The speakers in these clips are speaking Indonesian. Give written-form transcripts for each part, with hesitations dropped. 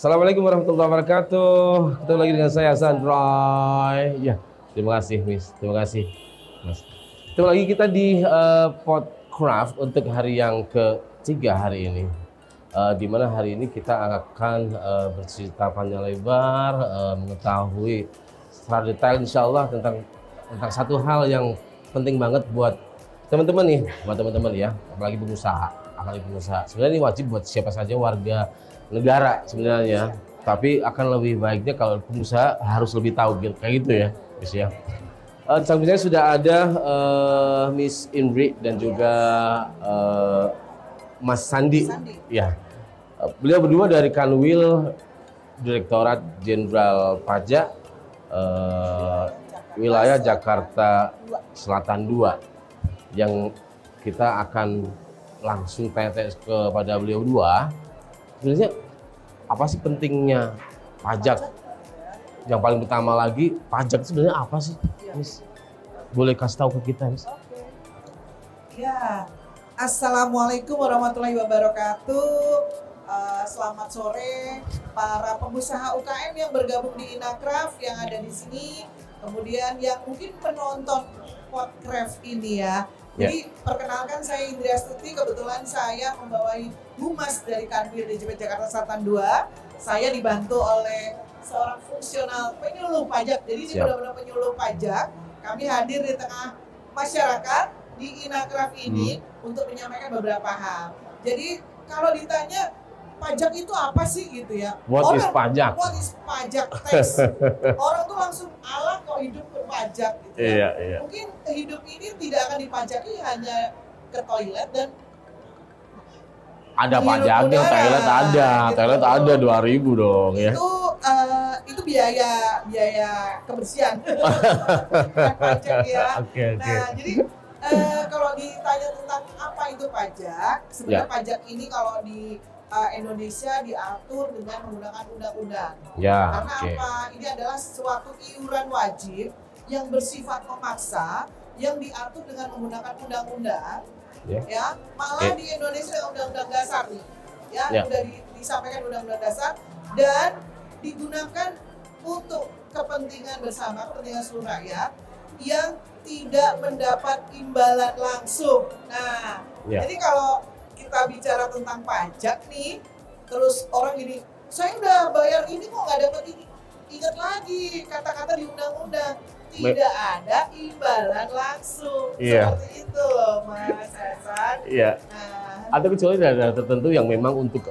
Assalamualaikum warahmatullahi wabarakatuh. Ketemu lagi dengan saya Hasan Roy. Ya, terima kasih Miss, terima kasih Mas. Ketemu lagi kita di Podcraft untuk hari yang ketiga hari ini. Di mana hari ini kita akan bercerita panjang lebar, mengetahui secara detail insya Allah tentang satu hal yang penting banget buat teman-teman nih, buat teman-teman ya, apalagi pengusaha. Sebenarnya ini wajib buat siapa saja warga negara sebenarnya, tapi akan lebih baiknya kalau pengusaha harus lebih tahu kayak gitu ya, Miss ya. Di samping saya sudah ada Miss Indri dan juga Mas Sandi. Ya, beliau berdua dari Kanwil Direktorat Jenderal Pajak wilayah Jakarta Selatan 2, yang kita akan langsung tanya kepada beliau berdua. Sebenarnya apa sih pentingnya pajak? Yang paling pertama lagi, pajak sebenarnya apa sih, Miss? Boleh kasih tahu ke kita, Miss? Ya, Assalamualaikum warahmatullahi wabarakatuh. Selamat sore para pengusaha UKM yang bergabung di Inacraft yang ada di sini. Kemudian yang mungkin menonton Podcraft ini ya. Jadi perkenalkan, saya Indri Astuti, kebetulan saya membawai Humas dari Kanwil DJP Jakarta Selatan 2. Saya dibantu oleh seorang fungsional penyuluh pajak. Jadi ini benar-benar penyuluh pajak. Kami hadir di tengah masyarakat di Inacraft ini untuk menyampaikan beberapa hal. Jadi kalau ditanya pajak itu apa sih gitu ya? What is pajak? What is pajak tax? Orang tuh langsung alah kok hidup berpajak gitu ya. Iya. Mungkin hidup ini tidak akan dipajaki hanya ke toilet dan ada pajaknya, toilet ada 2.000 dong ya. Itu biaya kebersihan. Pajak ya. Oke. Nah, jadi kalau ditanya tentang apa itu pajak, sebenarnya pajak ini kalau di Indonesia diatur dengan menggunakan undang-undang. Karena apa? Ini adalah suatu iuran wajib yang bersifat memaksa, yang diatur dengan menggunakan undang-undang. Ya, malah di Indonesia undang-undang dasar nih. Sudah disampaikan undang-undang dasar dan digunakan untuk kepentingan bersama, kepentingan seluruh rakyat yang tidak mendapat imbalan langsung. Nah, jadi kalau kita bicara tentang pajak nih, terus orang gini, saya udah bayar ini kok nggak dapat ini. Ingat lagi kata-kata di undang-undang, tidak ada imbalan langsung. Seperti itu loh, Mas Hasan. Ada kecuali daerah tertentu yang memang untuk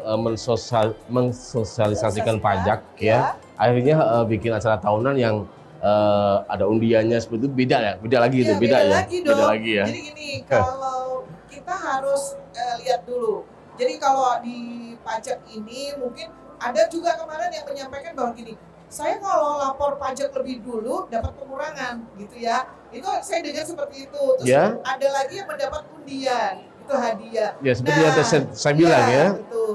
mensosialisasikan pajak ya. Akhirnya bikin acara tahunan yang ada undiannya seperti itu, beda lagi. Beda lagi ya. Jadi gini, kalau kita harus lihat dulu. Jadi kalau di pajak ini mungkin ada juga kemarin yang menyampaikan bahwa gini, saya kalau lapor pajak lebih dulu dapat pengurangan gitu ya. Itu saya dengar seperti itu. Terus ada lagi yang mendapat undian, itu hadiah. Ya seperti yang saya bilang ya. Gitu.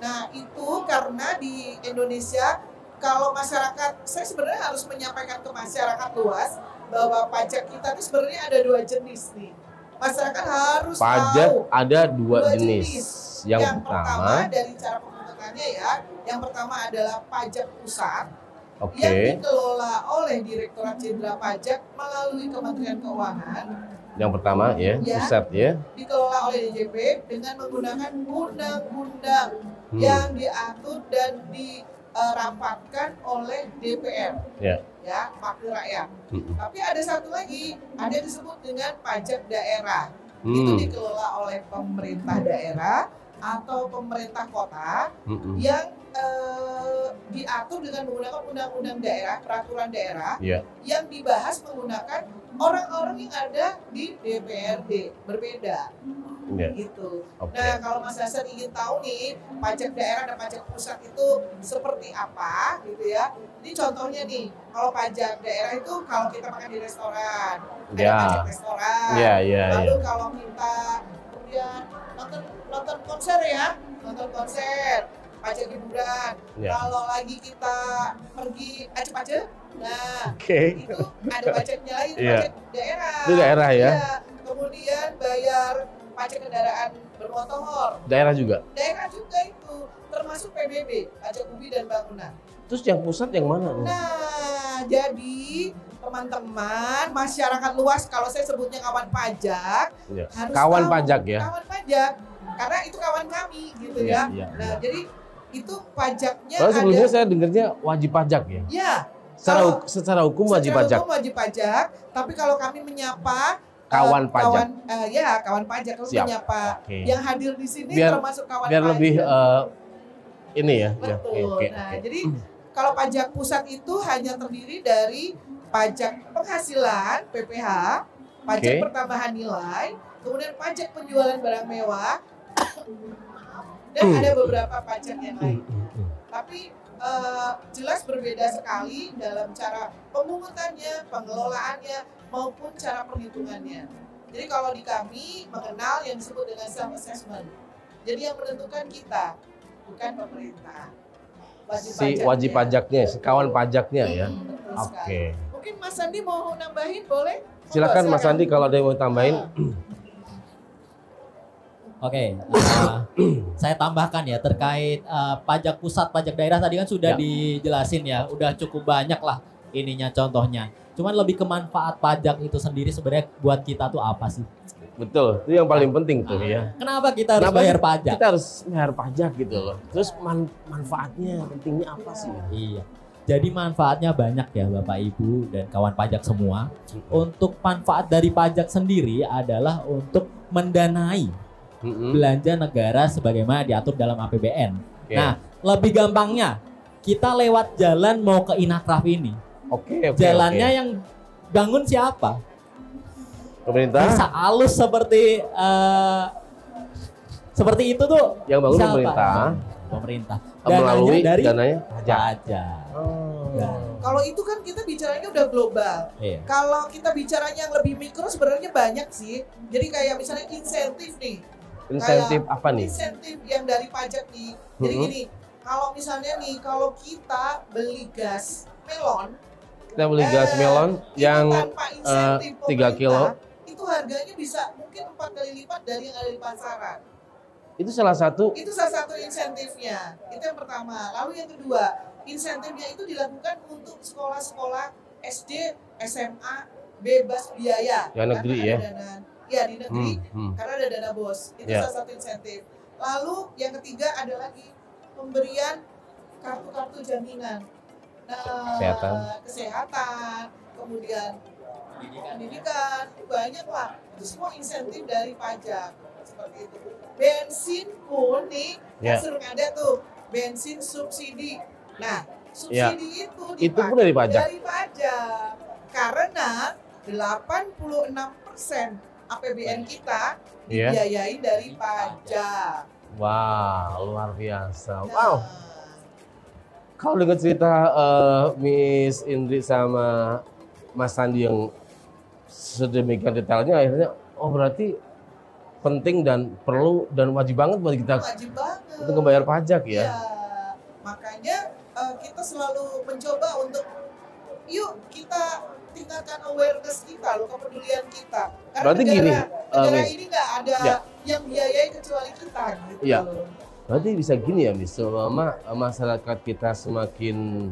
Nah itu karena di Indonesia kalau masyarakat, saya sebenarnya harus menyampaikan ke masyarakat luas bahwa pajak kita itu sebenarnya ada 2 jenis nih. Masyarakat harus pajak tahu ada 2 jenis. Yang pertama dari cara pembentukannya ya, yang pertama adalah pajak pusat yang dikelola oleh Direktorat Jenderal Pajak melalui Kementerian Keuangan. Yang pertama pusat dikelola oleh DJP dengan menggunakan undang-undang yang diatur dan dirapatkan oleh DPR. Wakil rakyat. Tapi ada satu lagi, ada yang disebut dengan pajak daerah. Itu dikelola oleh pemerintah daerah atau pemerintah kota yang diatur dengan menggunakan undang-undang daerah, peraturan daerah yang dibahas menggunakan orang-orang yang ada di DPRD, berbeda. Gitu. Nah, kalau Mas Hasan ingin tahu nih pajak daerah dan pajak pusat itu seperti apa gitu ya. Ini contohnya nih, kalau pajak daerah itu kalau kita makan di restoran, ada pajak restoran. Lalu kalau kita kemudian nonton konser nonton konser, pajak hiburan. Kalau lagi kita pergi acep-acep, itu ada pajaknya lagi, pajak daerah. Itu daerah ya. Kemudian bayar pajak kendaraan bermotor. Daerah juga? Daerah juga itu. Termasuk termasuk PBB, pajak bumi dan bangunan. Terus yang pusat yang mana? Nah, jadi teman-teman masyarakat luas, kalau saya sebutnya kawan pajak, Ya. harus Kawan tahu, pajak ya. kawan pajak, karena itu kawan kami gitu ya. Nah, jadi itu pajaknya Kalau sebelumnya ada. saya dengarnya wajib pajak ya. Ya. Secara hukum wajib pajak. Secara hukum wajib pajak, tapi kalau kami menyapa Kawan pajak. kawan pajak kalau Siap. menyapa yang hadir di sini termasuk kawan biar pajak. lebih ini ya. Betul. Oke. Nah, jadi kalau pajak pusat itu hanya terdiri dari pajak penghasilan (PPH), pajak pertambahan nilai, kemudian pajak penjualan barang mewah, dan ada beberapa pajak yang lain. Tapi jelas berbeda sekali dalam cara pemungutannya, pengelolaannya, maupun cara perhitungannya. Jadi kalau di kami mengenal yang disebut dengan self-assessment. Jadi yang menentukan kita, bukan pemerintah. Wajib pajaknya, si kawan pajaknya ya. Oke. Mungkin Mas Andi mau nambahin, boleh? Silakan Mas Andi kalau ada yang mau tambahin. Oke, saya tambahkan ya terkait pajak pusat, pajak daerah tadi kan sudah dijelasin ya, udah cukup banyak lah ininya contohnya. Cuman lebih ke manfaat pajak itu sendiri sebenarnya buat kita tuh apa sih? Betul, itu yang paling penting tuh ya. Kenapa kita harus bayar pajak? Kita harus bayar pajak gitu loh. Terus manfaatnya, pentingnya apa sih? Iya. Jadi manfaatnya banyak ya Bapak Ibu dan kawan pajak semua. Untuk manfaat dari pajak sendiri adalah untuk mendanai belanja negara sebagaimana diatur dalam APBN. Nah, lebih gampangnya kita lewat jalan mau ke Inakraf ini. Jalannya yang bangun siapa? Pemerintah. Bisa halus seperti itu tuh. Yang bangun siapa? pemerintah. Melalui dananya pajak. Kalau itu kan kita bicaranya udah global. Kalau kita bicaranya yang lebih mikro sebenarnya banyak sih. Jadi kayak misalnya insentif nih. Insentif apa nih? Insentif yang dari pajak nih. Jadi gini, kalau misalnya nih, kalau kita beli gas melon, yang tanpa insentif 3 kilo, itu harganya bisa mungkin 4 kali lipat dari yang ada di pasaran. Itu salah satu insentifnya. Itu yang pertama. Lalu yang kedua, insentifnya itu dilakukan untuk sekolah-sekolah SD, SMA bebas biaya. Yang negeri ya? Ya di negeri, karena ada dana BOS. Itu salah satu insentif. Lalu yang ketiga ada lagi pemberian kartu-kartu jaminan. Nah, kesehatan, kemudian pendidikan, banyak lah. Itu semua insentif dari pajak. Seperti itu. Bensin pun nih, sering ada tuh bensin subsidi. Nah, subsidi itu pun dari pajak. Karena 86% APBN kita dibiayai dari pajak. Wah, luar biasa. Wow. Kalau dengar cerita Miss Indri sama Mas Sandi yang sedemikian detailnya, akhirnya berarti penting dan perlu dan wajib banget buat kita untuk membayar pajak ya. Makanya kita selalu mencoba untuk yuk kita tingkatkan awareness kita loh, kepedulian kita. Karena berarti negara ini nggak ada yang biayai kecuali kita gitu. Iya. Berarti bisa gini ya, Miss, selama masyarakat kita semakin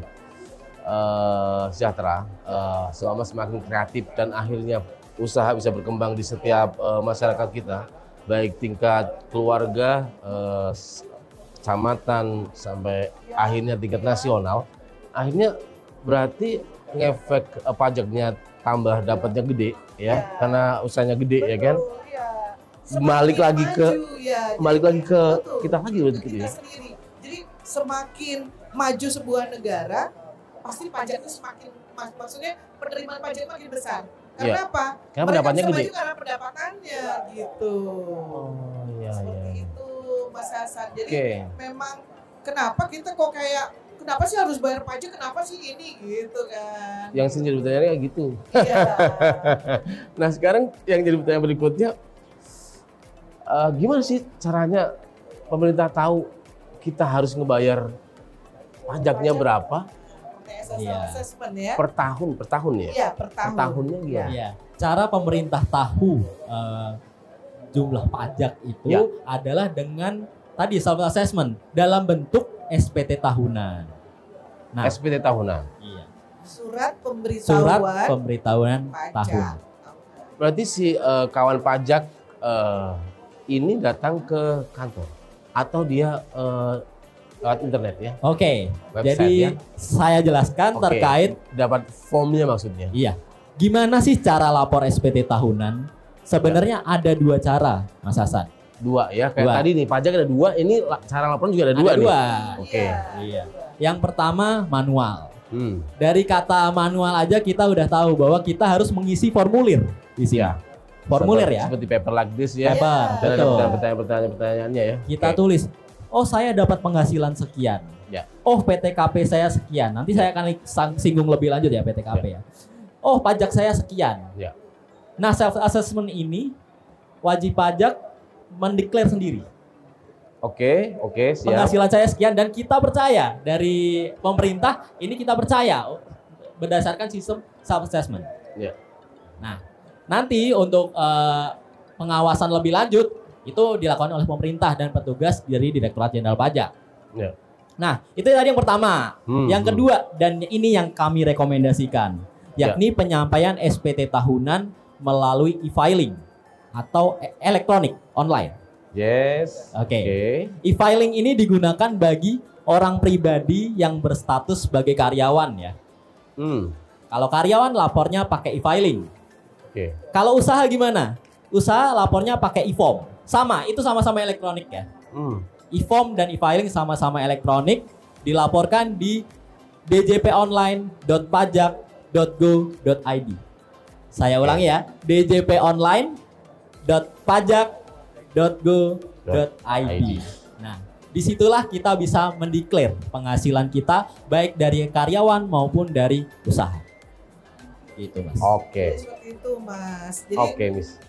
sejahtera, selama semakin kreatif dan akhirnya usaha bisa berkembang di setiap masyarakat kita, baik tingkat keluarga, kecamatan sampai akhirnya tingkat nasional, akhirnya berarti ngefek pajaknya tambah dapatnya gede ya, karena usahanya gede ya kan. Balik lagi ke kita lagi gitu ya. Jadi semakin maju sebuah negara, pasti pajaknya semakin, maksudnya penerimaan pajak makin besar. Karena apa? Karena pendapatnya gede. Karena pendapatannya gitu. Seperti itu Mas Hasan. Jadi memang kenapa kita kok kayak kenapa sih harus bayar pajak? Kenapa sih ini gitu kan? Yang jadi pertanyaannya kayak gitu. Iya. Nah sekarang yang jadi pertanyaan berikutnya, gimana sih caranya pemerintah tahu kita harus ngebayar pajaknya berapa? Per tahun ya? Iya, per tahunnya gimana? Iya. Cara pemerintah tahu jumlah pajak itu adalah dengan tadi self assessment dalam bentuk SPT tahunan. Nah, SPT tahunan. iya. Surat Surat pemberitahuan pemberitahuan tahun. pajak. Berarti si kawan pajak ini datang ke kantor atau dia lewat internet ya? Oke, Website jadi ya? saya jelaskan Oke, terkait dapat formnya maksudnya. iya. Gimana sih cara lapor SPT tahunan? Sebenarnya ada dua cara, Mas Hasan. Dua ya, kayak Dua. tadi nih pajak ada dua, ini cara laporan juga ada dua Ada nih. dua. Oke. Iya. Yang pertama manual. Hmm. Dari kata manual aja kita udah tahu bahwa kita harus mengisi formulir di sini. Ya. Formulir ya. Seperti paper like this ya. Paper, Dan ada betul. pertanyaan-pertanyaannya ya. Kita Oke. tulis, oh saya dapat penghasilan sekian. Ya. Oh PTKP saya sekian. Nanti saya akan singgung lebih lanjut ya PTKP ya. Oh pajak saya sekian. Ya. Nah self assessment ini wajib pajak mendeklar sendiri. Oke, siap. Penghasilan saya sekian dan kita percaya dari pemerintah ini kita percaya berdasarkan sistem self assessment. Ya. Nah, nanti untuk pengawasan lebih lanjut itu dilakukan oleh pemerintah dan petugas dari Direktorat Jenderal Pajak. Ya. Nah, itu tadi yang pertama. Yang kedua dan ini yang kami rekomendasikan, yakni penyampaian SPT tahunan melalui e-filing atau elektronik online. Yes. Oke. E-filing ini digunakan bagi orang pribadi yang berstatus sebagai karyawan ya. Kalau karyawan lapornya pakai e-filing. Oke. Kalau usaha gimana? Usaha lapornya pakai e-form. Sama, itu sama-sama elektronik ya. E-form dan e-filing sama-sama elektronik, dilaporkan di djponline.pajak.go.id. Saya ulangi ya, djponline.pajak.go.id. Nah, disitulah kita bisa mendeklar penghasilan kita baik dari karyawan maupun dari usaha. Gitu, Mas. Oke. Jadi seperti itu, Mas. Jadi Oke, Miss.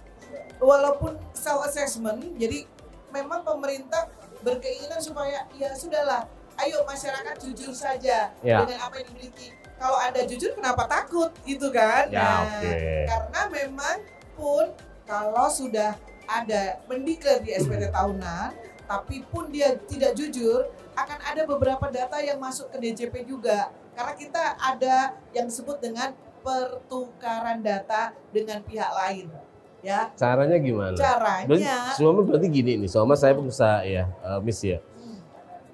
walaupun self assessment, jadi memang pemerintah berkeinginan supaya ya sudahlah, ayo masyarakat jujur saja dengan apa yang dimiliki. Kalau Anda jujur kenapa takut gitu kan? Ya, Nah, karena memang pun kalau sudah ada mendeklar di SPT tahunan, tapi pun dia tidak jujur, akan ada beberapa data yang masuk ke DJP juga. Karena kita ada yang disebut dengan pertukaran data dengan pihak lain. Ya. Caranya gimana? Caranya Berarti gini nih, sama saya pengusaha ya, Miss ya.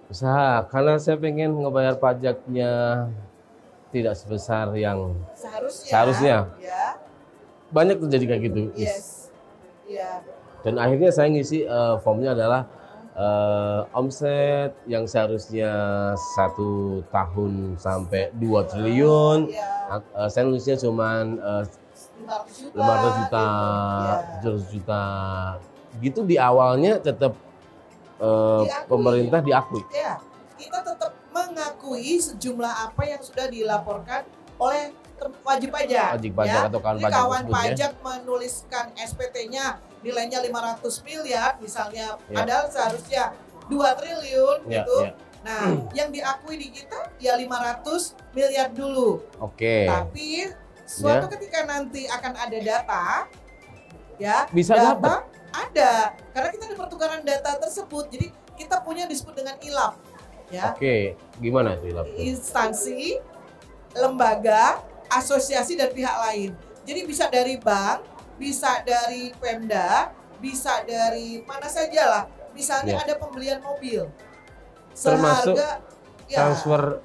Usaha, karena saya pengen ngebayar pajaknya tidak sebesar yang seharusnya. Ya. Banyak terjadi kayak gitu, Miss. Yes. Ya. Dan akhirnya saya ngisi formnya adalah omset yang seharusnya 1 tahun sampai 2 triliun. Saya nulisnya cuman 500 juta, 700 juta. Gitu di awalnya tetap pemerintah diakui. Ya, kita tetap mengakui sejumlah apa yang sudah dilaporkan oleh wajib pajak. Wajib pajak atau kawan pajak kawan tersebut, pajak menuliskan SPT-nya nilainya 500 miliar misalnya, padahal seharusnya 2 triliun gitu. Nah, yang diakui di kita ya 500 miliar dulu. Oke. Tapi suatu ketika nanti akan ada data, ya bisa dapat. Ada, karena kita di pertukaran data tersebut, jadi kita punya disebut dengan ILAP, ya. Oke, gimana itu ILAP? Instansi, lembaga, asosiasi dan pihak lain. Jadi bisa dari bank, bisa dari Pemda, bisa dari mana saja lah. Misalnya ada pembelian mobil, termasuk transfer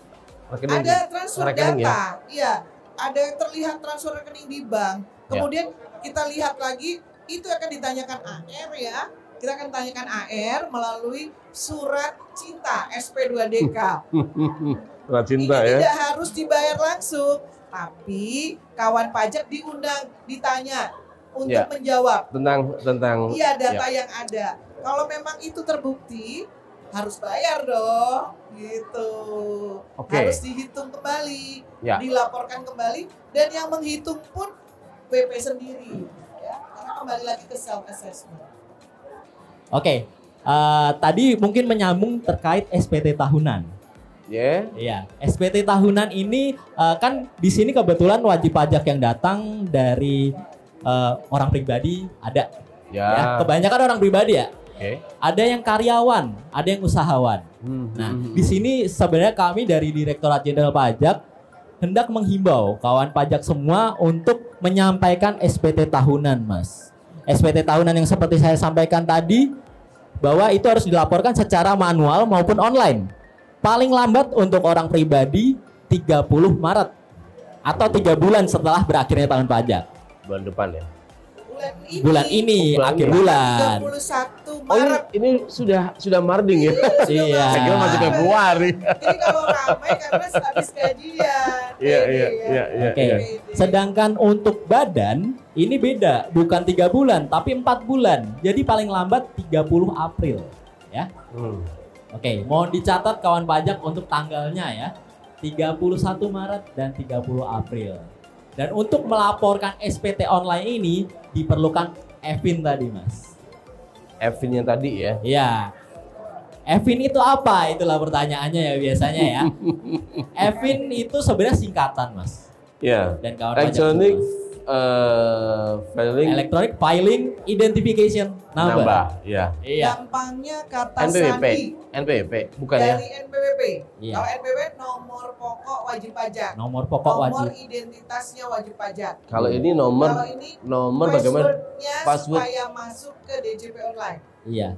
rekening. Ada transfer data, iya. Ada terlihat transfer rekening di bank. Kemudian kita lihat lagi. Itu akan ditanyakan AR ya. Kita akan tanyakan AR melalui surat cinta SP2DK. Surat cinta ini ya. Tidak harus dibayar langsung, tapi kawan pajak diundang, ditanya untuk menjawab tentang data yang ada. Kalau memang itu terbukti, harus bayar dong, gitu. Harus dihitung kembali, dilaporkan kembali, dan yang menghitung pun BP sendiri. Karena kembali lagi ke self assessment. Oke, tadi mungkin menyambung terkait SPT tahunan. Iya, SPT tahunan ini kan di sini kebetulan wajib pajak yang datang dari orang pribadi ada. Ya, kebanyakan orang pribadi ya. Ada yang karyawan, ada yang usahawan. Nah, di sini sebenarnya kami dari Direktorat Jenderal Pajak hendak menghimbau kawan pajak semua untuk menyampaikan SPT tahunan, Mas. SPT tahunan yang seperti saya sampaikan tadi, bahwa itu harus dilaporkan secara manual maupun online. Paling lambat untuk orang pribadi 30 Maret atau 3 bulan setelah berakhirnya tahun pajak. Bulan depan ya? Bulan ini akhir bulan. 31 Maret. Oh ini sudah Marding ya? Iya. Saya kira masih Februari. Jadi kalau ramai karena habis gajian. Iya. Oke. Sedangkan untuk badan ini beda, bukan 3 bulan tapi 4 bulan. Jadi paling lambat 30 April ya. Oke, mohon dicatat kawan pajak untuk tanggalnya ya. 31 Maret dan 30 April. Dan untuk melaporkan SPT online ini diperlukan EVIN tadi, Mas. EVIN yang tadi ya? Iya. EVIN itu apa? Itulah pertanyaannya ya biasanya ya. EVIN itu sebenarnya singkatan, Mas. Iya. Dan kawan Electronic Electronic Filing Identification Number. Iya. Gampangnya kata NPWP. sandi. NPWP, bukan ya? Dari NPWP. Iya. Kalau NPWP nomor pokok wajib pajak. Nomor pokok Nomor wajib. identitasnya wajib pajak. Kalau ini nomor Kalau ini bagaimana? passwordnya Password. supaya masuk ke DJP online. Iya.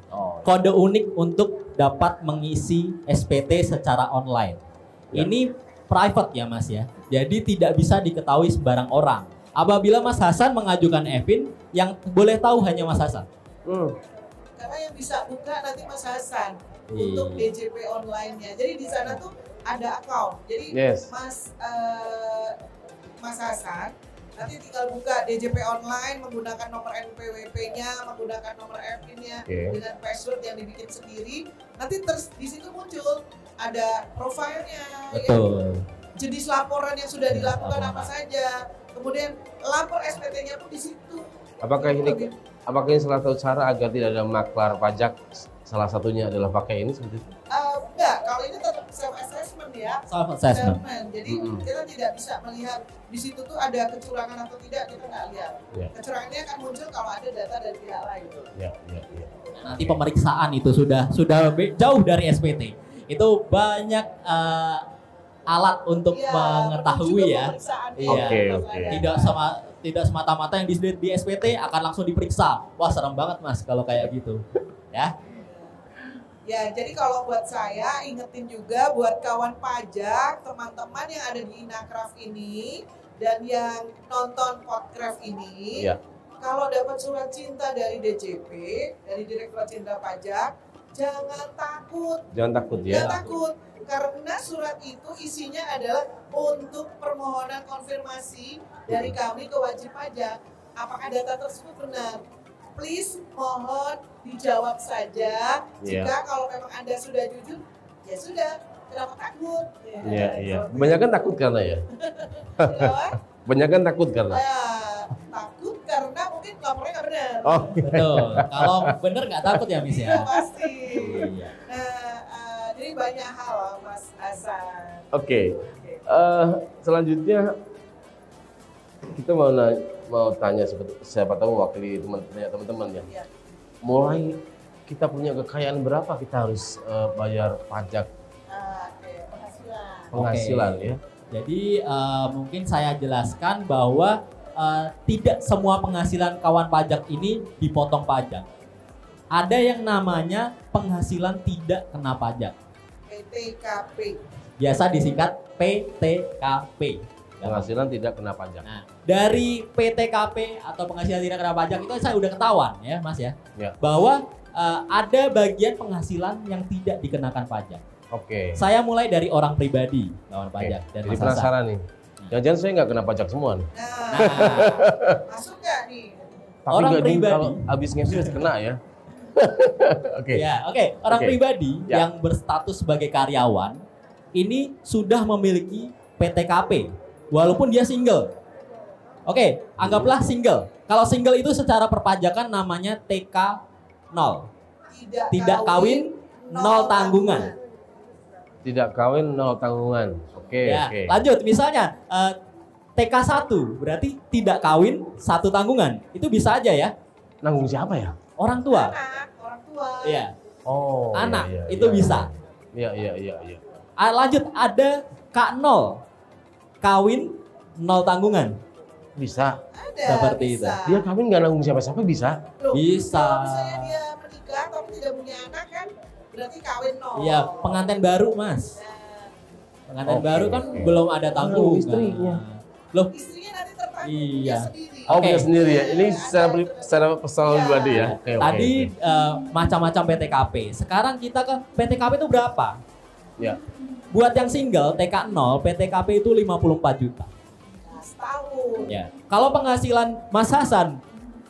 Kode unik untuk dapat mengisi SPT secara online. Ya. Ini private ya, Mas ya. Jadi tidak bisa diketahui sembarang orang. Apabila Mas Hasan mengajukan EVIN, yang boleh tahu hanya Mas Hasan. Karena yang bisa buka nanti Mas Hasan untuk DJP online-nya. Jadi di sana tuh ada account. Jadi Mas Hasan nanti tinggal buka DJP online menggunakan nomor NPWP-nya, menggunakan nomor EVIN-nya dengan password yang dibikin sendiri. Nanti di situ muncul ada profilnya, Betul. jenis laporan yang sudah dilakukan apa saja. Kemudian lapor SPT-nya pun di situ. Apakah ini salah satu cara agar tidak ada maklar pajak? Salah satunya adalah pakai ini seperti itu? Enggak, kalau ini tetap self assessment ya. Self assessment. Jadi kita tidak bisa melihat di situ tuh ada kecurangan atau tidak, kita nggak lihat. Kecurangannya akan muncul kalau ada data dari pihak lain. Nanti pemeriksaan itu sudah jauh dari SPT. Itu banyak alat untuk mengetahui ya. Iya. Tidak semata-mata yang di SPT akan langsung diperiksa. Wah, serem banget Mas kalau kayak gitu. Ya. Ya, jadi kalau buat saya ingetin juga buat kawan pajak, teman-teman yang ada di Inakraf ini dan yang nonton Podcraft ini, kalau dapat surat cinta dari DJP, dari Direktorat Jenderal Pajak, jangan takut. Jangan takut ya. Jangan takut. Karena surat itu isinya adalah untuk permohonan konfirmasi dari kami ke wajib pajak. Apakah data tersebut benar? Please mohon dijawab saja. Jika kalau memang Anda sudah jujur, ya sudah. Kenapa takut? Iya. Kebanyakan takut karena ya. Kebanyakan takut karena. Takut karena mungkin lapornya nggak benar. Oh, betul. Kalau benar nggak takut ya, Miss ya. Pasti. Jadi banyak hal, Mas Hasan. Oke. Selanjutnya kita mau tanya siapa tahu wakili teman-teman ya. Mulai kita punya kekayaan berapa kita harus bayar pajak penghasilan ya. Jadi mungkin saya jelaskan bahwa tidak semua penghasilan kawan pajak ini dipotong pajak. Ada yang namanya penghasilan tidak kena pajak. PTKP. Biasa disingkat PTKP. Penghasilan tidak kena pajak. Nah, dari PTKP atau penghasilan tidak kena pajak itu saya udah ketahuan ya, Mas ya. Bahwa ada bagian penghasilan yang tidak dikenakan pajak. Oke. Saya mulai dari orang pribadi, kawan pajak. Dan jadi penasaran nih. Jangan-jangan saya nggak kena pajak semua nih. Masuk nggak nih? Tapi orang pribadi kalau habis nge-shoot kena ya. Oke. Orang pribadi yang berstatus sebagai karyawan ini sudah memiliki PTKP walaupun dia single. Oke, anggaplah single. Kalau single itu secara perpajakan namanya TK0. Tidak kawin, nol tanggungan. Tidak kawin, nol tanggungan. Oke. Lanjut, misalnya TK1 berarti tidak kawin, 1 tanggungan. Itu bisa aja ya. Nanggung siapa ya? Orang tua. tua. Iya. Oh. Anak iya, itu iya, bisa. Iya. Lanjut, ada K0, kawin 0 tanggungan. Bisa. Ada. Seperti bisa. itu. Dia kawin nggak nanggung siapa-siapa bisa. Loh, Bisa. Kalau misalnya dia menikah tapi tidak punya anak kan berarti kawin 0. Iya, pengantin baru Mas. Nah, Pengantin Oke, baru kan oke. belum ada tanggungan. istrinya. Loh, istrinya nanti tertanggung Iya. dia sendiri. Oh, Oke. punya sendiri ya. Ini Ada. secara personal Iya. pribadi ya. Oke, oke, tadi oke. macam-macam PTKP. Sekarang kita ke PTKP itu berapa? Ya. Buat yang single TK0, PTKP itu 54 juta. Nah, setahun. Ya. Kalau penghasilan Mas Hasan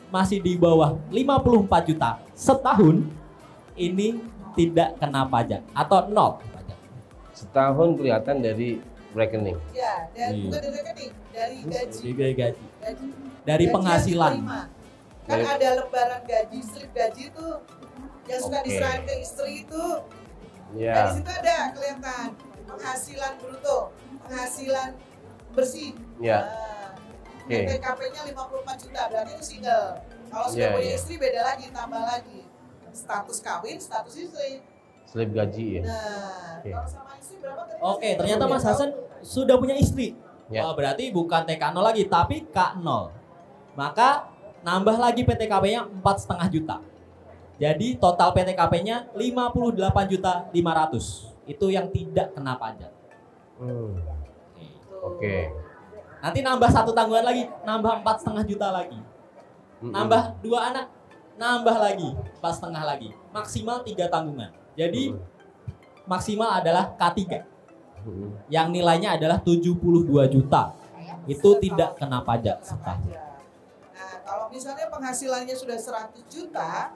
masih di bawah 54 juta setahun, ini tidak kena pajak atau nol pajak. Setahun kelihatan dari rekening. Ya, dan Iya. bukan dari rekening, dari gaji. Dari gaji. Gaji. Dari Gaji penghasilan. yang diterima. Kan Dari- ada lembaran gaji, slip gaji itu yang suka Oke. diserahin ke istri itu. Nah, di Ya. situ ada kelihatan penghasilan bruto, penghasilan bersih. Ya. Nah, Oke. TKP-nya 54 juta, berarti itu single. Kalau sudah Iya, punya iya. istri beda lagi, tambah lagi. Status kawin, status istri. Slip gaji ya. Nah, Oke. kalau sama istri berapa tadi? Oke, ternyata Mas Hasan sudah punya istri. Ya. Oh, berarti bukan TK0 lagi, tapi K0. Maka nambah lagi PTKP-nya 4,5 juta. Jadi total PTKP-nya 58.500.000. Itu yang tidak kena pajak. Hmm. Tuh. Oke. Nanti nambah 1 tanggungan lagi, nambah 4,5 juta lagi. Nambah 2 anak, nambah lagi 4,5 lagi. Maksimal 3 tanggungan. Jadi maksimal adalah K3 yang nilainya adalah 72 juta. Itu tidak kena pajak setahun. Nah, kalau misalnya penghasilannya sudah 100 juta,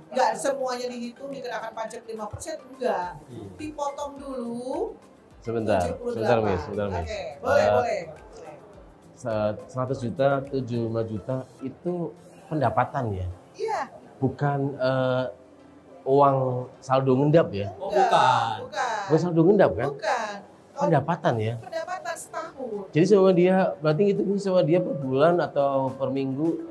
nggak semuanya dihitung dikenakan pajak 5%, enggak. Dipotong dulu Sebentar, 78. sebentar, Miss. Oke, boleh, boleh. 100 juta, 75 juta itu pendapatan ya, Iya. bukan uang saldo ngendap ya. Oh, enggak, bukan. Bukan saldo ngendap kan? Bukan. Kalau Pendapatan ya. pendapatan setahun. Jadi sama dia, berarti itu sama dia per bulan atau per minggu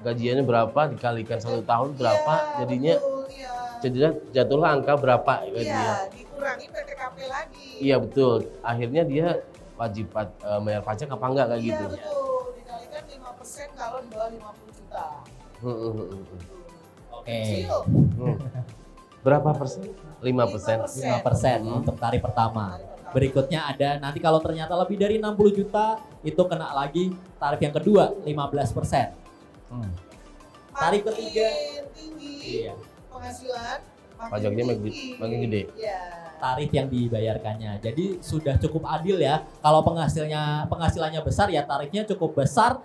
gajiannya berapa dikalikan 1 tahun berapa, Iya, jadinya betul, iya. jadinya jatuhlah angka berapa Iya, gajinya. dikurangi PTKP lagi. Iya betul. Akhirnya dia wajib bayar pajak apa enggak kayak Iya, gitu. betul. Dikalikan 5% kalau di bawah 50 juta. Oke. Kecil. Berapa persen? 5%. 5% untuk tarif pertama. Berikutnya ada nanti kalau ternyata lebih dari 60 juta itu kena lagi tarif yang kedua 15%. Tarif ketiga. Makin tinggi Iya. penghasilan, Pajaknya makin gede. Iya. Tarif yang dibayarkannya. Jadi sudah cukup adil ya. Kalau penghasilannya besar ya tarifnya cukup besar.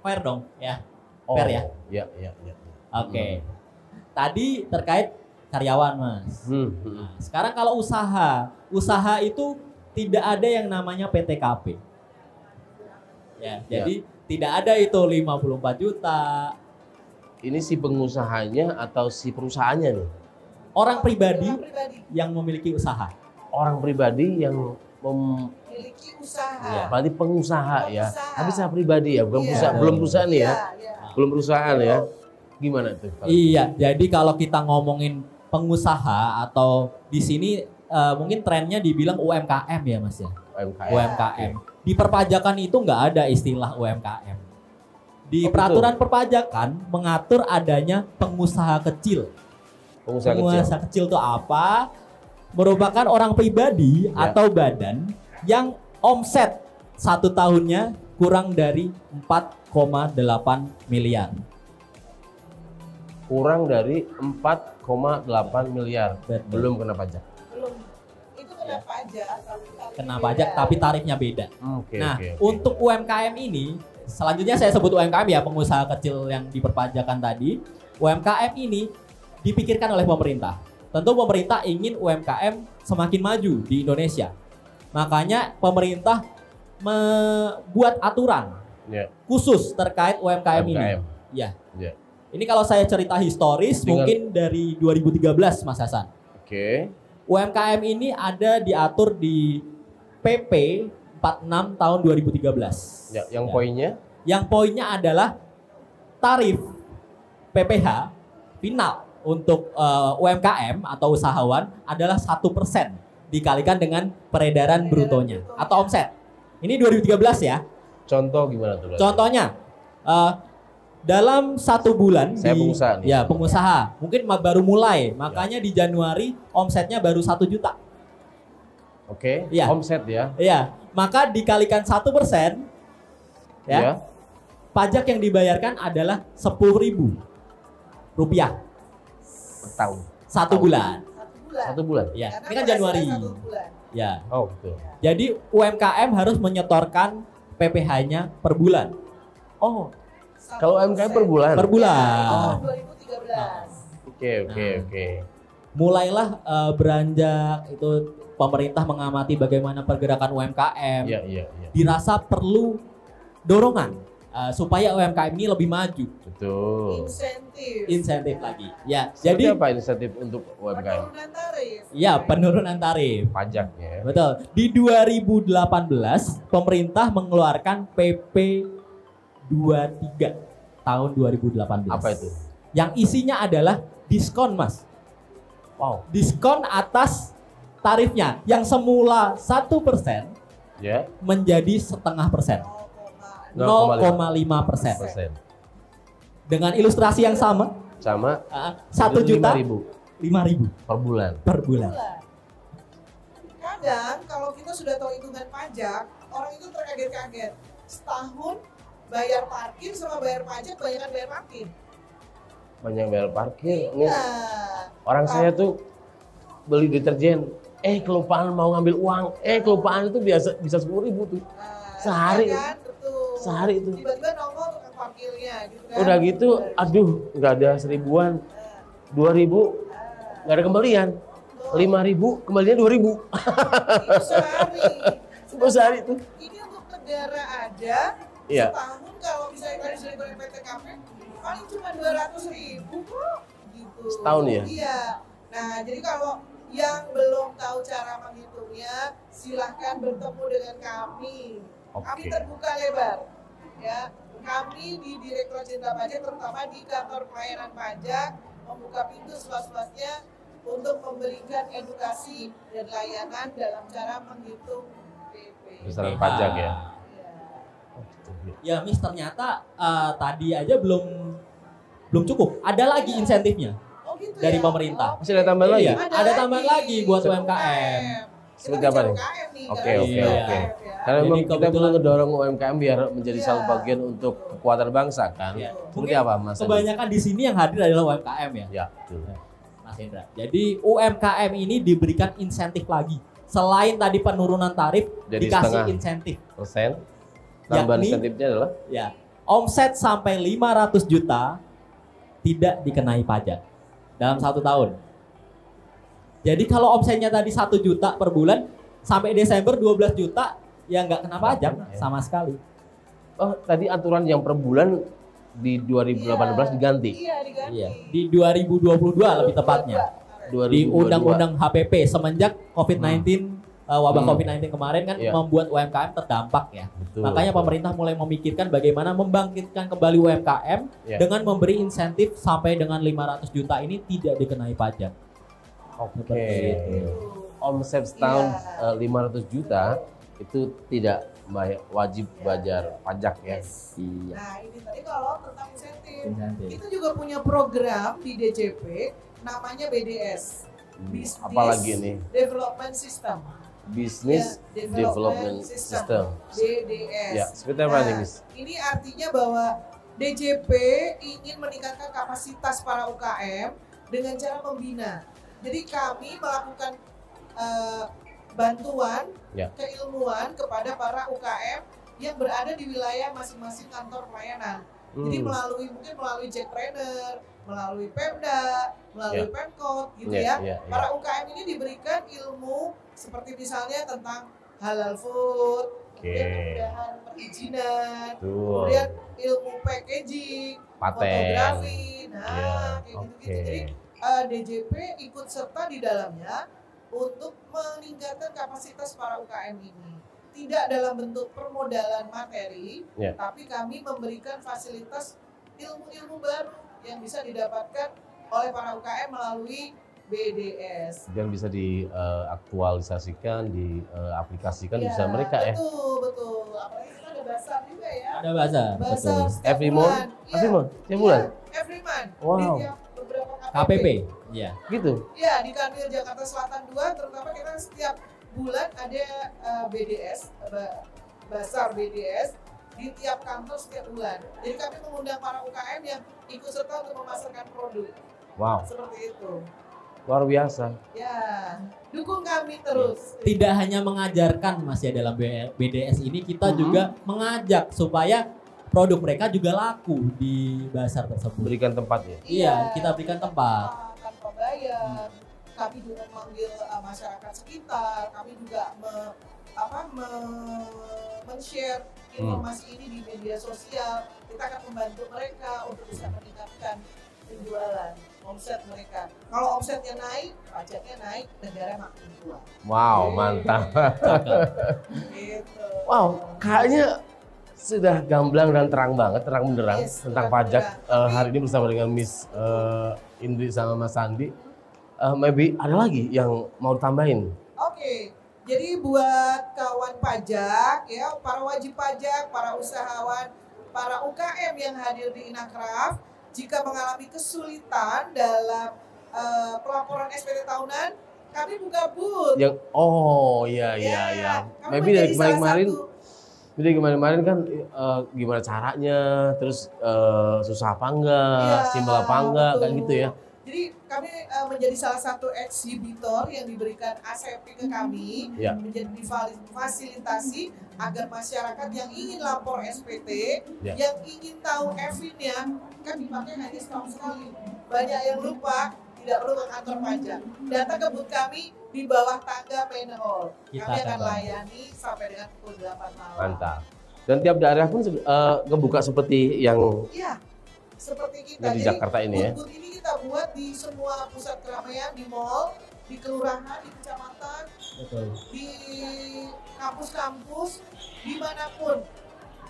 Fair dong ya. Fair ya. Iya. Oke. Tadi terkait karyawan, Mas. Nah, sekarang kalau usaha itu tidak ada yang namanya PTKP. Ya, jadi tidak ada itu 54 juta. Ini si pengusahanya atau si perusahaannya nih? Orang pribadi Orang pribadi yang memiliki usaha. Orang pribadi yang memiliki usaha. Iya. berarti pengusaha ya. Pengusaha. Tapi saya pribadi ya, bukan Iya. perusahaan, belum perusahaan nih ya. Iya. Belum perusahaan ya. Gimana tuh? Iya, jadi kalau kita ngomongin pengusaha atau di sini mungkin trennya dibilang UMKM ya, Mas ya. UMKM. UMKM. Di perpajakan itu nggak ada istilah UMKM. Di Oh, peraturan perpajakan mengatur adanya pengusaha kecil. Pengusaha kecil. kecil itu apa? Merupakan orang pribadi Ya. atau badan yang omset 1 tahunnya kurang dari 4,8 miliar. Kurang dari 4,8 miliar. Betul. Belum kena pajak. Belum. Itu kena pajak. tapi tarifnya Kena beda. pajak tapi tarifnya beda. Oke, Nah, oke. untuk UMKM ini, selanjutnya saya sebut UMKM ya, pengusaha kecil yang diperpajakan tadi. UMKM ini dipikirkan oleh pemerintah. Tentu pemerintah ingin UMKM semakin maju di Indonesia. Makanya pemerintah membuat aturan Ya. khusus terkait UMKM ini. UMKM. Ya. Ya. Ini kalau saya cerita historis Dengan- mungkin dari 2013 Mas Hasan. Oke. UMKM ini ada diatur di PP 46 tahun 2013. Ya, yang Ya. poinnya Yang poinnya adalah tarif PPH final untuk UMKM atau usahawan adalah 1% dikalikan dengan peredaran brutonya atau omset. Ini 2013 ya. Contoh gimana tuh? Contohnya dalam 1 bulan pengusaha nih. Ya, pengusaha. Mungkin baru mulai, makanya di Januari omsetnya baru 1 juta. Oke, ya. Omset ya. Iya, maka dikalikan 1%, ya. Pajak yang dibayarkan adalah 10.000 rupiah per tahun. 1 bulan. 1 bulan. Ya, Karena ini kan Januari. 1 bulan. Ya. Oh, betul. Jadi UMKM harus menyetorkan PPh-nya per bulan. Oh, kalau UMKM per bulan. Per bulan. Oh, 2013. Oke. Mulailah beranjak itu pemerintah mengamati bagaimana pergerakan UMKM. Iya. Dirasa perlu dorongan supaya UMKM ini lebih maju. Betul. Insentif Lagi. Ya, Seperti jadi apa insentif untuk UMKM? penurunan tarif. ya penurunan tarif. Pajaknya. Betul. Di 2018 pemerintah mengeluarkan PP 23 tahun 2018. Apa itu? Yang isinya adalah diskon, Mas. Wow. Diskon atas tarifnya yang semula 1% Ya. menjadi 0,5%. 0,5%. Dengan ilustrasi yang sama, Sama 1 juta 5.000 5.000 per bulan. per bulan. Kadang kalau kita sudah tahu hitungan pajak, orang itu terkaget-kaget. Setahun bayar parkir sama bayar pajak banyak bayar parkir. Banyak bayar parkir. Nih, Nah, orang saya tuh beli deterjen, kelupaan mau ngambil uang, kelupaan itu biasa bisa 10.000 tuh. Sehari. Ya kan? Betul. Sehari itu. Tiba-tiba nongol tukang parkirnya gitu kan. Udah gitu, aduh, nggak ada 1.000-an, 2.000, nggak ada kembalian. 5.000, kembalinya 2.000. Itu sehari. Sehari itu. Ini untuk negara aja. Iya. Setahun kalau misalnya tadi sudah dari PTKP paling cuma 200.000 kok gitu. Setahun ya? Iya. Nah, jadi kalau yang belum tahu cara menghitungnya, silahkan bertemu dengan kami. Kami terbuka lebar. Ya, kami di Direktorat Jenderal Pajak, terutama di kantor pelayanan pajak, membuka pintu seluas-luasnya untuk memberikan edukasi dan layanan dalam cara menghitung PP. Besaran pajak ya. Ya, Miss, ternyata tadi aja belum cukup. Ada lagi insentifnya Oh, gitu dari ya? pemerintah. Masih ada tambahan lagi? Iya, ada tambahan lagi buat UMKM. Seperti apa nih? Oke. Karena Jadi memang kita kebetulan- perlu ngedorong UMKM biar menjadi Iya. salah bagian untuk kekuatan bangsa kan. Iya. Seperti apa Mas? Andi? Kebanyakan di sini yang hadir adalah UMKM ya, Ya, betul. Mas Indra. Jadi UMKM ini diberikan insentif lagi. Selain tadi penurunan tarif, Jadi dikasih setengah insentif. persen. Tambahan Yakni- insentifnya adalah Ya, omset sampai 500 juta tidak dikenai pajak dalam 1 tahun. Jadi kalau omsetnya tadi 1 juta per bulan sampai Desember 12 juta ya nggak kena pajak sama sekali. oh tadi aturan yang per bulan di 2018 diganti. Iya, diganti. Iya, di 2022 lebih tepatnya. Di 2022. Undang-Undang HPP semenjak COVID-19 wabah COVID-19 kemarin kan Iya. membuat UMKM terdampak ya. Betul. Makanya pemerintah mulai memikirkan bagaimana membangkitkan kembali UMKM Iya. dengan memberi insentif sampai dengan 500 juta ini tidak dikenai pajak. Oke. Seperti itu. Omset setahun Iya. 500 juta itu tidak wajib bayar pajak ya. Iya. Nah, ini tadi kalau tentang insentif. Insentif. Kita juga punya program di DJP namanya BDS. Business Apalagi nih? Development System. Business Ya, Development System. BDS. Ya, seperti apa nih, Miss? Ini artinya bahwa DJP ingin meningkatkan kapasitas para UKM dengan cara membina. Jadi kami melakukan bantuan Ya. keilmuan kepada para UKM yang berada di wilayah masing-masing kantor pelayanan. Jadi melalui Jackpreneur, melalui Pemda, melalui Pemkot gitu ya. Para UKM ini diberikan ilmu seperti misalnya tentang halal food, kemudian perizinan, kemudian ilmu packaging, fotografi, nah kayak gitu-gitu. Jadi DJP ikut serta di dalamnya untuk meningkatkan kapasitas para UKM ini. Tidak dalam bentuk permodalan materi, tapi kami memberikan fasilitas ilmu-ilmu baru yang bisa didapatkan oleh para UKM melalui BDS. Dan bisa diaktualisasikan, diaplikasikan Ya, bisa mereka ya. Betul. Apalagi kita ada basar juga ya. Ada bazar. Basar Betul. setiap Every bulan. month? Every month? Setiap bulan? Every month. Wow. Di tiap beberapa KPP. Iya. Gitu. Ya, di Kanwil Jakarta Selatan 2 terutama kita setiap bulan ada BDS, basar BDS di tiap kantor setiap bulan. Jadi kami mengundang para UKM yang ikut serta untuk memasarkan produk. Wow, Seperti itu. luar biasa. Ya, dukung kami terus. Tidak hanya mengajarkan Mas ya dalam BDS ini, kita juga mengajak supaya produk mereka juga laku di bazar tersebut. Berikan tempat ya. Iya, kita berikan tempat. Tanpa bayar. Kami juga memanggil masyarakat sekitar. Kami juga men-share informasi ini di media sosial. Kita akan membantu mereka untuk bisa meningkatkan penjualan, omset mereka. Kalau omsetnya naik, pajaknya naik, negara makin kuat. Wow, mantap. Gitu. Wow, kayaknya sudah gamblang dan terang banget, terang benderang Yes, tentang terang pajak. benderang. Hari ini bersama dengan Miss Indri sama Mas Sandi. Maybe ada lagi yang mau ditambahin? Oke, jadi buat kawan pajak, ya, para wajib pajak, para usahawan, para UKM yang hadir di Inakraf, jika mengalami kesulitan dalam pelaporan SPT tahunan, kami buka booth. Yang iya. Kami Maybe dari menjadi salah kemarin-kemarin. satu. Jadi kemarin-kemarin kan gimana caranya, terus susah apa enggak, Iya, simpel apa enggak, kayak betul. gitu ya. Jadi kami menjadi salah satu eksibitor yang diberikan ACP ke kami, Ya. menjadi fasilitasi agar masyarakat yang ingin lapor SPT, Ya. yang ingin tahu EVIN-nya, kan dipakai hanya setahun sekali. Banyak yang lupa, tidak perlu ke kantor pajak. Datang ke booth kami di bawah tangga main hall. Kita Kami akan akan layani sampai dengan pukul 8 malam. Mantap. Dan tiap daerah pun ngebuka seperti yang Iya, seperti kita. di Jakarta ini ya. Booth ini kita buat di semua pusat keramaian, di mall, di kelurahan, di kecamatan, Betul. di kampus-kampus, dimanapun,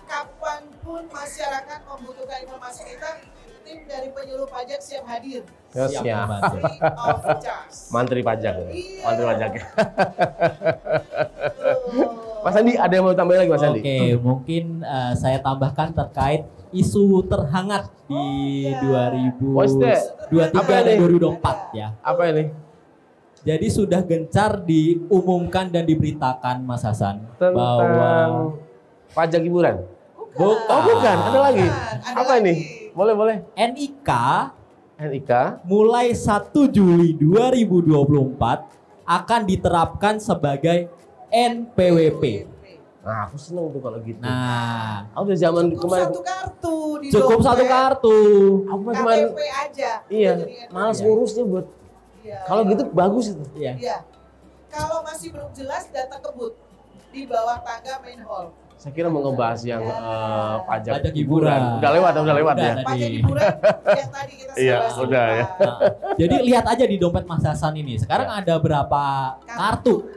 kapanpun masyarakat membutuhkan informasi kita, tim dari penyuluh pajak siap hadir. Siap. membantu. Free of charge. Mantri pajak. Iya. Mantri pajak. Betul. Mas Andi, ada yang mau tambahin lagi Mas Andi? Oke, mungkin saya tambahkan terkait isu terhangat di What's that? 2023 Apa dan ini? 2024 ya. Apa ini? Jadi sudah gencar diumumkan dan diberitakan Mas Hasan Tentang bahwa pajak hiburan. Bukan. Oh bukan, ada lagi. Ada Apa ini? lagi. Boleh. NIK NIK. mulai 1 Juli 2024 akan diterapkan sebagai NPWP. Nah, aku seneng tuh kalau gitu. Nah, Aku udah zaman Cukup kemarin. satu kartu di cukup dompet, satu kartu. Aku mah kemarin. KTP aja. Iya, Udah jadi NPWP. malas ngurusnya buat. Iya, Kalau iya. gitu bagus itu. Iya. Iya. Kalau masih belum jelas, datang ke booth di bawah tangga main hall. Saya kira mau ngebahas yang pajak Pajak hiburan. Udah lewat ya. Udah, ya. tadi. Pajak hiburan yang tadi kita Iya, bahas udah lupa. ya. Nah, jadi lihat aja di dompet Mas Hasan ini. Sekarang ada berapa kartu?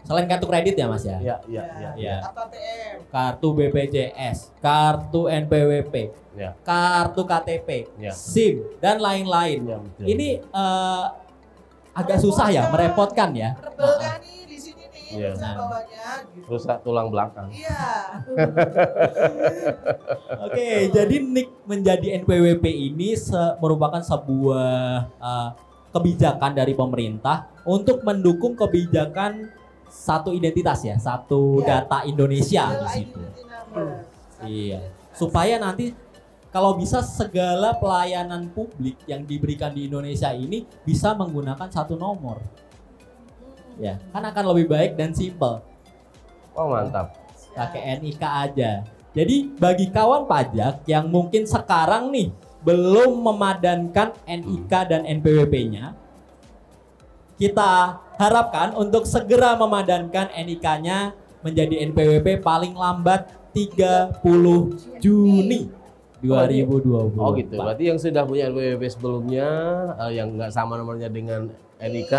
Selain kartu kredit ya Mas ya? Iya. Iya. Kartu ATM. Kartu BPJS, kartu NPWP, Iya. kartu KTP, Iya. SIM dan lain-lain. Iya, betul. Ini agak susah ya, merepotkan ya. Rebel kan nih di sini nih, Iya. bisa bawanya. Gitu. Rusak tulang belakang. Iya. Oke, jadi NIK menjadi NPWP ini merupakan sebuah kebijakan dari pemerintah untuk mendukung kebijakan satu identitas ya, satu Iya. data Indonesia di Single situ. identity number. Iya, supaya nanti kalau bisa segala pelayanan publik yang diberikan di Indonesia ini bisa menggunakan satu nomor. Ya, kan akan lebih baik dan simpel. Oh mantap. Pakai NIK aja. Jadi bagi kawan pajak yang mungkin sekarang nih belum memadankan NIK dan NPWP-nya, kita harapkan untuk segera memadankan NIK-nya menjadi NPWP paling lambat 30 Juni 2024. Oh gitu. Berarti yang sudah punya NPWP sebelumnya yang nggak sama nomornya dengan NIK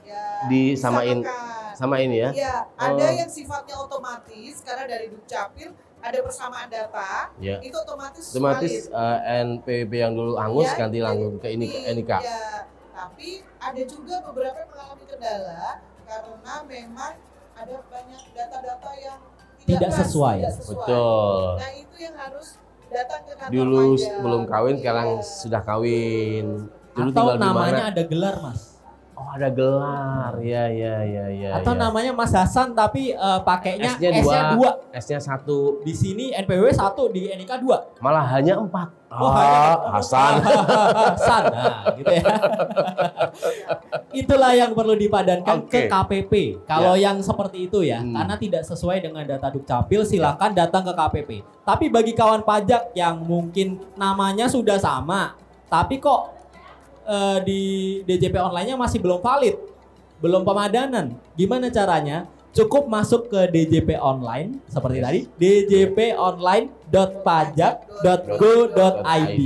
Ya, disamain disamakan. sama ini ya. Iya, ada yang sifatnya otomatis karena dari Dukcapil ada persamaan data, itu otomatis NPWP yang dulu hangus ganti langsung ke NIK. Ya, tapi ada juga beberapa yang mengalami kendala karena memang ada banyak data-data yang tidak sesuai. Betul. Nah itu yang harus datang ke kantor dulu pajak. Belum kawin, sekarang sudah kawin. Dulu atau namanya ada gelar, Mas. Oh, ada gelar. Ya. Atau namanya Mas Hasan tapi pakainya S-nya 2. S-nya 1. Di sini NPWP 1, di NIK 2. Malah hanya 4. Hasan. Hasan. Nah, gitu ya. Itulah yang perlu dipadankan ke KPP. Kalau yang seperti itu ya, karena tidak sesuai dengan data Dukcapil, silakan datang ke KPP. Tapi bagi kawan pajak yang mungkin namanya sudah sama, tapi kok di DJP online-nya masih belum valid, belum pemadanan. Gimana caranya? Cukup masuk ke DJP online seperti tadi, djponline.pajak.go.id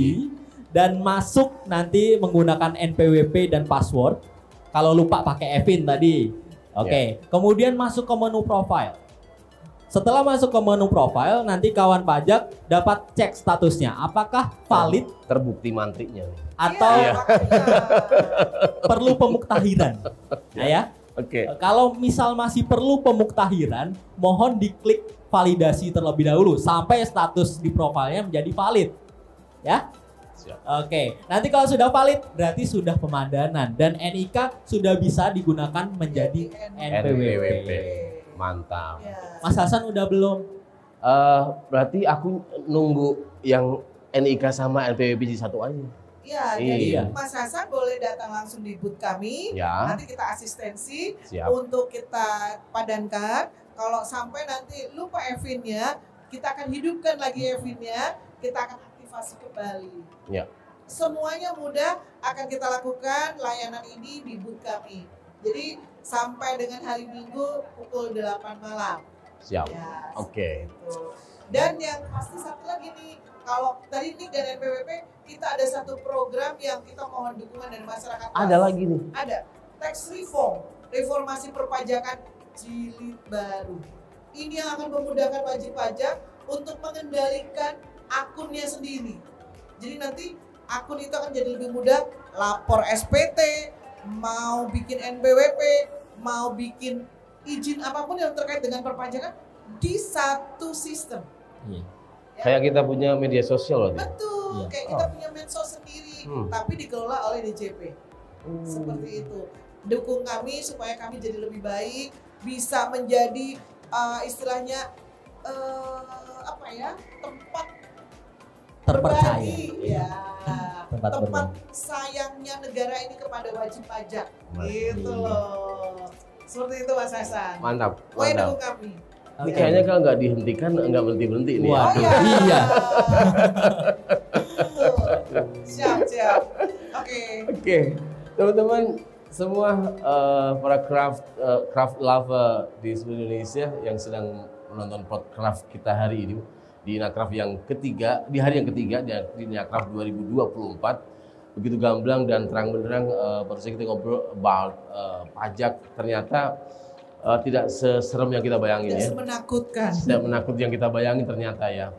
dan masuk nanti menggunakan NPWP dan password. Kalau lupa pakai EVIN tadi. Oke. Kemudian masuk ke menu profile. Setelah masuk ke menu profile, nanti kawan pajak dapat cek statusnya. Apakah valid? Terbukti mantiknya. Atau perlu pemuktahiran. Nah ya. Oke. Kalau misal masih perlu pemuktahiran, mohon diklik validasi terlebih dahulu sampai status di profilnya menjadi valid. Ya. Siap. Oke. Nanti kalau sudah valid, berarti sudah pemadanan dan NIK sudah bisa digunakan menjadi NPWP. Mantap. Mas Hasan udah belum? Berarti aku nunggu yang NIK sama NPWP jadi satu aja. Ya, jadi Mas Hasan boleh datang langsung di booth kami. Nanti kita asistensi untuk kita padankan. Kalau sampai nanti lupa EVIN-nya, kita akan hidupkan lagi EVIN-nya, kita akan aktifasi kembali. Ya. Semuanya mudah akan kita lakukan layanan ini di booth kami. Jadi sampai dengan hari Minggu pukul 8 malam. Siap. Ya, Oke. Dan yang pasti satu lagi nih, kalau tadi NIK dan NPWP kita ada satu program yang kita mohon dukungan dari masyarakat. Ada lagi nih. Ada tax reform, reformasi perpajakan jilid baru. Ini yang akan memudahkan wajib pajak untuk mengendalikan akunnya sendiri. Jadi nanti akun itu akan jadi lebih mudah, lapor SPT, mau bikin NPWP, mau bikin izin apapun yang terkait dengan perpajakan di satu sistem. Ya. Kayak kita punya media sosial loh. Betul, kayak kita punya medsos sendiri, tapi dikelola oleh DJP. Seperti itu. Dukung kami supaya kami jadi lebih baik, bisa menjadi istilahnya tempat terpercaya. Ya. Tempat sayangnya negara ini kepada wajib pajak. Gitu loh. Seperti itu Mas Hasan. Mantap. Dukung kami. Ini kayaknya kalau nggak dihentikan nggak berhenti-berhenti nih. Waduh, iya. Siap. Oke. Teman-teman semua para craft lover di seluruh Indonesia yang sedang menonton podcast kita hari ini di Inacraft yang ketiga, di hari yang ketiga di Inacraft 2024. Begitu gamblang dan terang benderang baru saja kita ngobrol about pajak. Ternyata tidak seserem yang kita bayangin. Tidak menakutkan. Tidak menakut yang kita bayangin ternyata ya.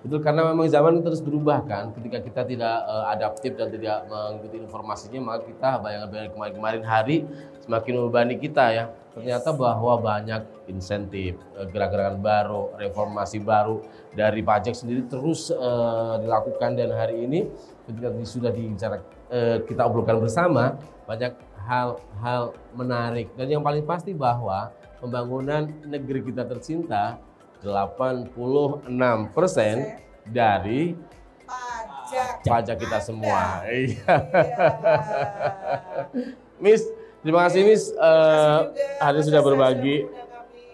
Betul, karena memang zaman terus berubah kan. Ketika kita tidak adaptif dan tidak mengikuti informasinya, maka kita bayangan kemarin hari semakin membebani kita ya. Ternyata bahwa banyak insentif, gerakan baru, reformasi baru dari pajak sendiri terus dilakukan, dan hari ini ketika sudah kita obrolkan bersama, banyak hal-hal menarik, dan yang paling pasti bahwa pembangunan negeri kita tercinta 86% dari pajak kita semua. Iya. Miss, terima kasih Miss, hari sudah berbagi.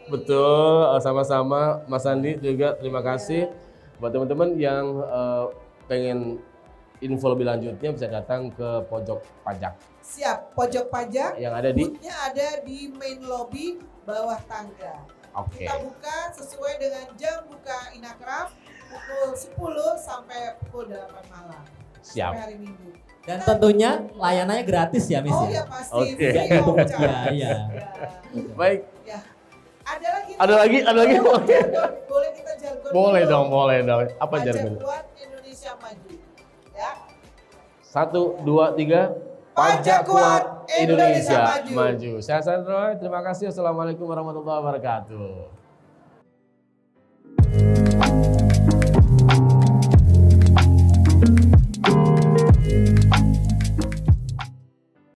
Betul, sama-sama Mas Andi juga terima kasih. Buat teman-teman yang pengen info lebih lanjutnya bisa datang ke Pojok Pajak. Siap, Pojok Pajak. Yang ada di? Booth-nya ada di main lobby bawah tangga. Oke. Kita buka sesuai dengan jam buka Inacraft pukul 10 sampai pukul 8 malam. Siap. Sampai hari Minggu. Dan tentunya layanannya gratis ya Miss Oh ya? ya pasti. Oke. Ya. Ya. Baik. Ya. Ada lagi Ada lagi? Boleh kita jargon Boleh dulu? dong, boleh dong. Apa Pajak jargon? kuat Indonesia maju. Ya. 1, 2, 3. Pajak kuat Indonesia maju. Saya Hasan Roy, terima kasih. Assalamualaikum warahmatullahi wabarakatuh.